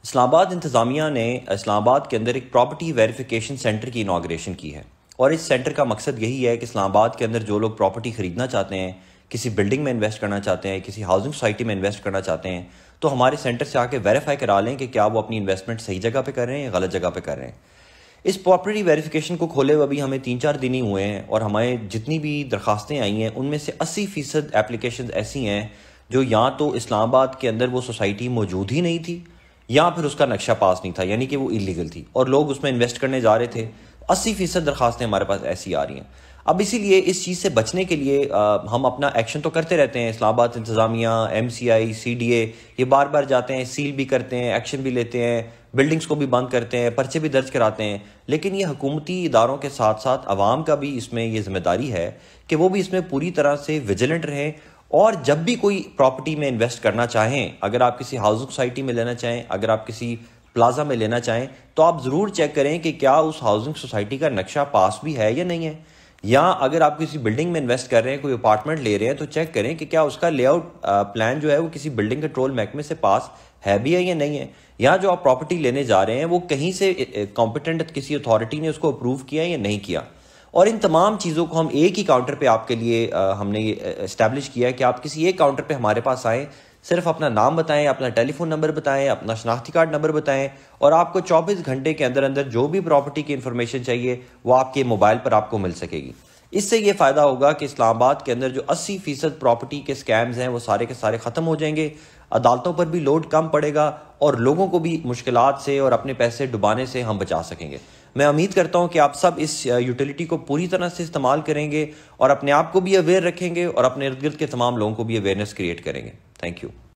اسلام آباد انتظامیہ نے اسلام آباد کے اندر ایک پراپرٹی ویریفیکیشن سینٹر کی اناگریشن کی ہے، اور اس سینٹر کا مقصد یہی ہے کہ اسلام آباد کے اندر جو لوگ پراپرٹی خریدنا چاہتے ہیں، کسی بلڈنگ میں انویسٹ کرنا چاہتے ہیں، کسی ہاؤسنگ سوسائٹی میں انویسٹ کرنا چاہتے ہیں، تو ہمارے سینٹر سے آ کے ویریفائی کرا لیں کہ کیا وہ اپنی انویسٹمنٹ صحیح جگہ پہ کر رہے ہیں یا غلط جگہ پہ کر رہے ہیں۔ اس پراپرٹی ویریفیکیشن کو کھولے ہوئے ابھی ہمیں 3-4 دن ہی ہوئے ہیں، اور ہمیں جتنی بھی درخواستیں آئی ہیں ان میں سے 80% اپلیکیشنز ایسی ہیں جو یا تو اسلام آباد کے اندر وہ سوسائٹی موجود ہی نہیں تھی یا پھر اس کا نقشہ پاس نہیں تھا، یعنی کہ وہ ایلیگل تھی اور لوگ اس میں انویسٹ کرنے جا رہے تھے۔ 80% درخواستیں ہمارے پاس ایسی آ رہی ہیں۔ اب اسی لیے اس چیز سے بچنے کے لیے ہم اپنا ایکشن تو کرتے رہتے ہیں، اسلام آباد انتظامیہ، MCI، CDA یہ بار بار جاتے ہیں، سیل بھی کرتے ہیں، ایکشن بھی لیتے ہیں، بلڈنگز کو بھی بند کرتے ہیں، پرچے بھی درج کراتے ہیں، لیکن یہ حکومتی اداروں کے ساتھ ساتھ عوام کا بھی اس میں یہ ذمہ داری ہے کہ وہ بھی اس میں پوری طرح سے ویجیلنٹ رہیں، اور جب بھی کوئی پراپرٹی میں انویسٹ کرنا چاہیں، اگر آپ کسی ہاؤسنگ سوسائٹی میں لینا چاہیں، اگر آپ کسی پلازا میں لینا چاہیں، تو آپ ضرور چیک کریں کہ کیا اس ہاؤسنگ سوسائٹی کا نقشہ پاس بھی ہے یا نہیں ہے، یا اگر آپ کسی بلڈنگ میں انویسٹ کر رہے ہیں، کوئی اپارٹمنٹ لے رہے ہیں، تو چیک کریں کہ کیا اس کا لے آؤٹ پلان جو ہے وہ کسی بلڈنگ کنٹرول محکمے سے پاس ہے بھی ہے یا نہیں ہے، یا جو آپ پراپرٹی لینے جا رہے ہیں وہ کہیں سے کمپیٹنٹ کسی اتھارٹی نے اس کو اپروو کیا یا نہیں کیا۔ اور ان تمام چیزوں کو ہم ایک ہی کاؤنٹر پہ آپ کے لیے ہم نے یہ اسٹیبلش کیا ہے کہ آپ کسی ایک کاؤنٹر پہ ہمارے پاس آئیں، صرف اپنا نام بتائیں، اپنا ٹیلی فون نمبر بتائیں، اپنا شناختی کارڈ نمبر بتائیں، اور آپ کو 24 گھنٹے کے اندر اندر جو بھی پراپرٹی کی انفارمیشن چاہیے وہ آپ کے موبائل پر آپ کو مل سکے گی۔ اس سے یہ فائدہ ہوگا کہ اسلام آباد کے اندر جو 80% پراپرٹی کے سکیمز ہیں وہ سارے کے سارے ختم ہو جائیں گے، عدالتوں پر بھی لوڈ کم پڑے گا، اور لوگوں کو بھی مشکلات سے اور اپنے پیسے ڈبانے سے ہم بچا سکیں گے۔ میں امید کرتا ہوں کہ آپ سب اس یوٹیلیٹی کو پوری طرح سے استعمال کریں گے، اور اپنے آپ کو بھی اویئر رکھیں گے، اور اپنے ارد گرد کے تمام لوگوں کو بھی اویئرنیس کریٹ کریں گے۔ Thank you.